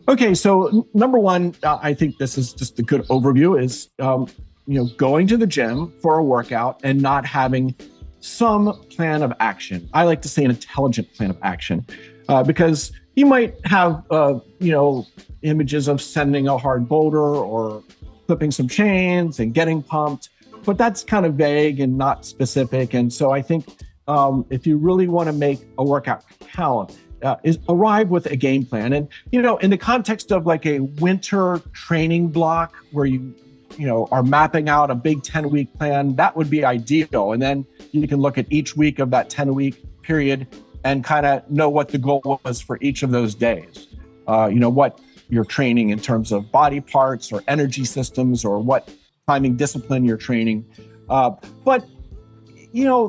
Okay, so number one, I think this is just a good overview is, going to the gym for a workout and not having some plan of action. I like to say an intelligent plan of action because you might have, images of sending a hard boulder or clipping some chains and getting pumped, but that's kind of vague and not specific. And so I think if you really want to make a workout count, is arrive with a game plan. And, in the context of like a winter training block where you are mapping out a big 10-week plan, that would be ideal. And then you can look at each week of that 10-week period and kind of know what the goal was for each of those days. What you're training in terms of body parts or energy systems or what climbing discipline you're training. But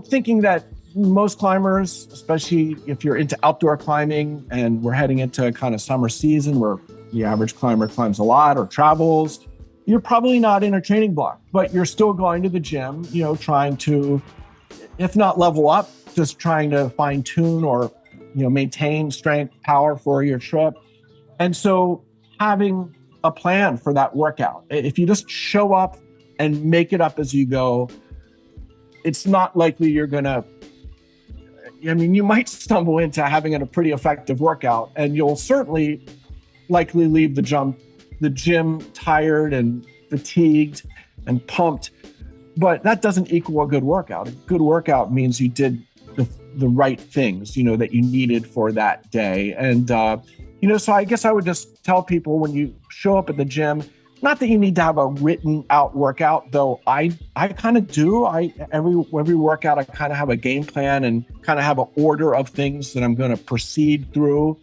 thinking that most climbers, especially if you're into outdoor climbing and we're heading into kind of summer season where the average climber climbs a lot or travels, you're probably not in a training block, but you're still going to the gym, trying to, if not level up, just trying to fine tune or, maintain strength, power for your trip. And so having a plan for that workout, if you just show up and make it up as you go, it's not likely you're going to, you might stumble into having a pretty effective workout, and you'll certainly likely leave the gym tired and fatigued and pumped, but that doesn't equal a good workout. A good workout means you did the right things, that you needed for that day. And, so I guess I would just tell people when you show up at the gym, not that you need to have a written out workout, though I kind of do. Every workout, I kind of have a game plan and kind of have an order of things that I'm going to proceed through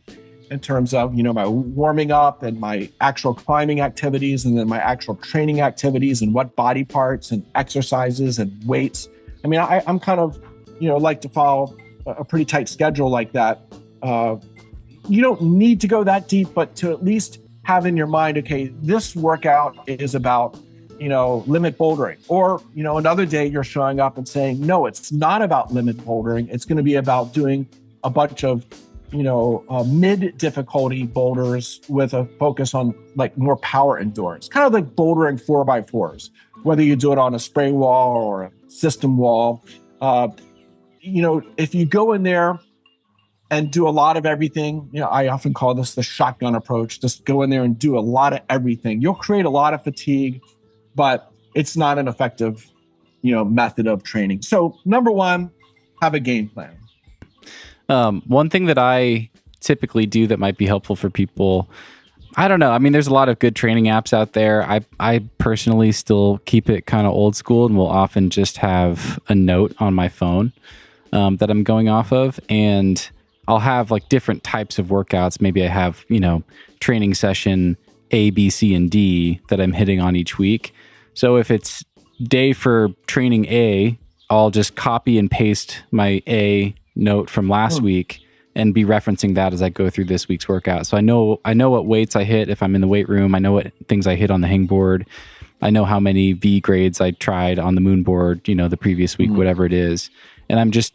in terms of, my warming up and my actual climbing activities and then my actual training activities and what body parts and exercises and weights. I'm kind of, like to follow a pretty tight schedule like that. You don't need to go that deep, but to at least have in your mind, okay, this workout is about, limit bouldering. Or, another day you're showing up and saying, no, it's not about limit bouldering. It's going to be about doing a bunch of, mid difficulty boulders with a focus on like more power endurance, kind of like bouldering 4x4s, whether you do it on a spray wall or a system wall. If you go in there and do a lot of everything, I often call this the shotgun approach. Just go in there and do a lot of everything. You'll create a lot of fatigue, but it's not an effective, method of training. So number one, have a game plan. One thing that I typically do that might be helpful for people, I don't know. There's a lot of good training apps out there. I personally still keep it kind of old school and will often just have a note on my phone that I'm going off of. And I'll have like different types of workouts. Maybe I have, training session A, B, C, and D that I'm hitting on each week. So if it's day for training A, I'll just copy and paste my A note from last week and be referencing that as I go through this week's workout. So I know what weights I hit if I'm in the weight room. I know what things I hit on the hang board. I know how many V grades I tried on the moon board, the previous week, whatever it is. And I'm just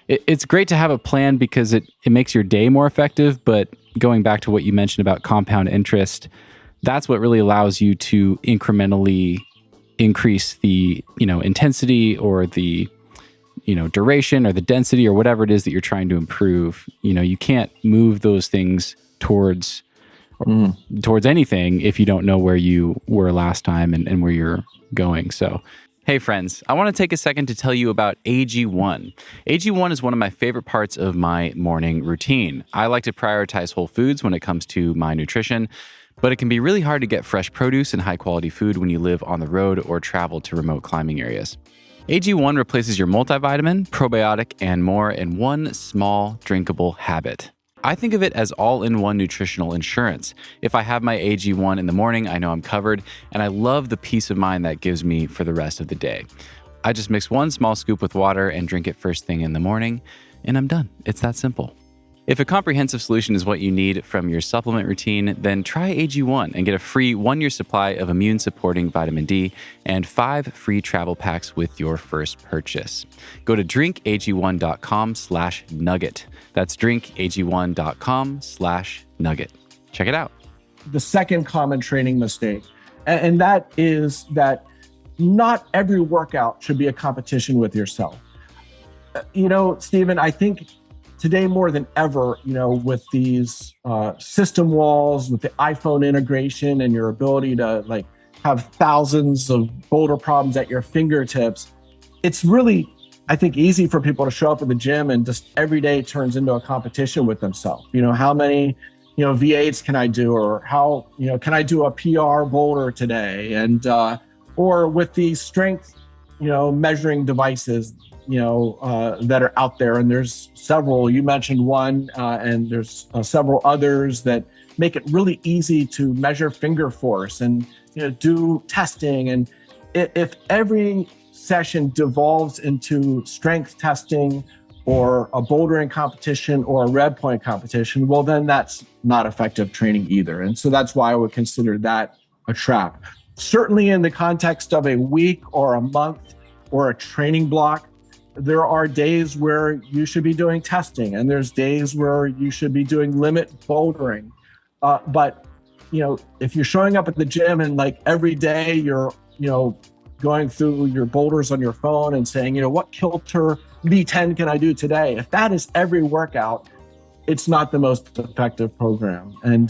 it's great to have a plan because it makes your day more effective. But going back to what you mentioned about compound interest, that's what really allows you to incrementally increase the, intensity or the, duration or the density or whatever it is that you're trying to improve. You can't move those things towards anything if you don't know where you were last time and where you're going. So, hey friends, I want to take a second to tell you about AG1. AG1 is one of my favorite parts of my morning routine. I like to prioritize whole foods when it comes to my nutrition, but it can be really hard to get fresh produce and high quality food when you live on the road or travel to remote climbing areas. AG1 replaces your multivitamin, probiotic, and more in one small drinkable habit. I think of it as all-in-one nutritional insurance. If I have my AG1 in the morning, I know I'm covered, and I love the peace of mind that gives me for the rest of the day. I just mix one small scoop with water and drink it first thing in the morning, and I'm done. It's that simple. If a comprehensive solution is what you need from your supplement routine, then try AG1 and get a free 1-year supply of immune-supporting vitamin D and 5 free travel packs with your first purchase. Go to drinkag1.com/nugget. That's drinkag1.com/nugget. check it out. The second common training mistake, and that is that not every workout should be a competition with yourself. Stephen, I think today more than ever, with these system walls, with the iPhone integration and your ability to have thousands of boulder problems at your fingertips, it's really, I think, easy for people to show up at the gym and just every day turns into a competition with themselves. How many, V8s can I do, or how, can I do a PR boulder today? And, or with these strength, measuring devices, that are out there. And there's several, you mentioned one, and there's several others that make it really easy to measure finger force and, do testing. And if every session devolves into strength testing or a bouldering competition or a red point competition, well, then that's not effective training either. And so that's why I would consider that a trap. Certainly in the context of a week or a month or a training block, there are days where you should be doing testing, and there's days where you should be doing limit bouldering. But if you're showing up at the gym and every day you're, going through your boulders on your phone and saying, what kilter V10 can I do today? If that is every workout, it's not the most effective program. And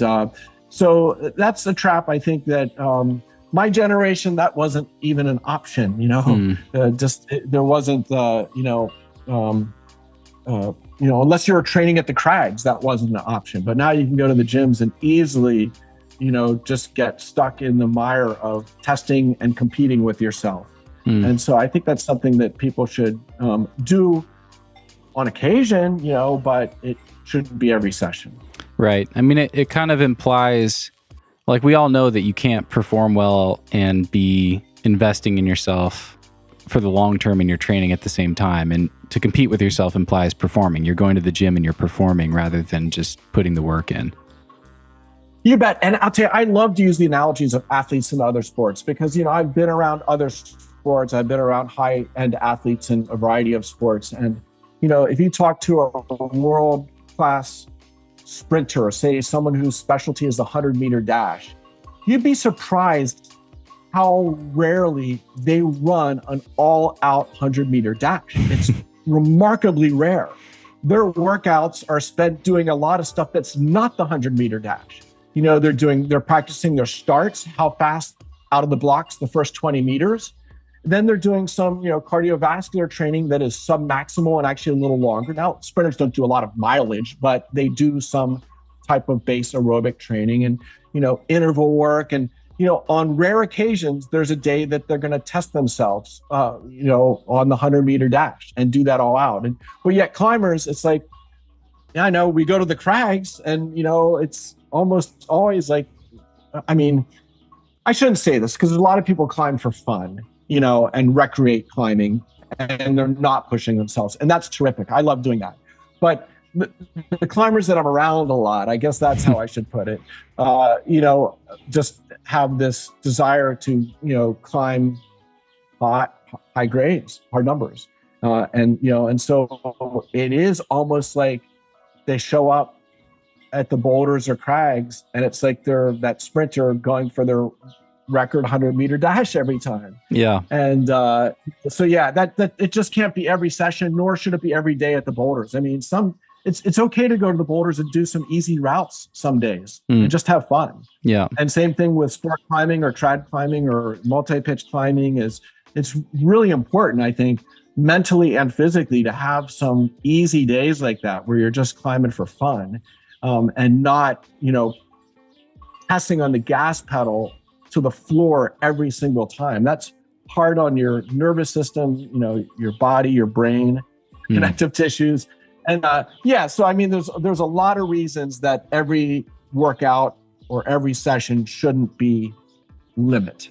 so that's the trap. I think that my generation, that wasn't even an option, there wasn't, unless you were training at the Crags, that wasn't an option. But now you can go to the gyms and easily, just get stuck in the mire of testing and competing with yourself. And so I think that's something that people should do on occasion, but it shouldn't be every session. Right. I mean, it kind of implies, we all know that you can't perform well and be investing in yourself for the long term in your training at the same time. And to compete with yourself implies performing. You're going to the gym and you're performing rather than just putting the work in. You bet. And I'll tell you, I love to use the analogies of athletes in other sports because, I've been around other sports. I've been around high-end athletes in a variety of sports. And, if you talk to a world-class sprinter, say someone whose specialty is the 100-meter dash, you'd be surprised how rarely they run an all-out 100-meter dash. It's remarkably rare. Their workouts are spent doing a lot of stuff that's not the 100-meter dash. They're practicing their starts, how fast out of the blocks the first 20 meters. Then they're doing some, cardiovascular training that is sub-maximal and actually a little longer. Now, sprinters don't do a lot of mileage, but they do some type of base aerobic training and, interval work. And, on rare occasions, there's a day that they're going to test themselves, on the 100-meter dash and do that all out. But yet climbers, it's I know we go to the Crags and, it's almost always I shouldn't say this because a lot of people climb for fun, and recreate climbing, and they're not pushing themselves. And that's terrific. I love doing that. But the climbers that I'm around a lot, I guess that's how I should put it, just have this desire to, climb high grades, hard numbers. And so it is almost like they show up at the boulders or Crags, and it's like they're that sprinter going for their record 100-meter dash every time. Yeah. And that it just can't be every session, nor should it be every day at the boulders. I mean, it's okay to go to the boulders and do some easy routes some days and just have fun. Yeah. And same thing with sport climbing or trad climbing or multi-pitch climbing it's really important, I think, mentally and physically to have some easy days like that where you're just climbing for fun. And not, passing on the gas pedal to the floor every single time. That's hard on your nervous system, your body, your brain, connective tissues. And so I mean, there's a lot of reasons that every workout or every session shouldn't be limit.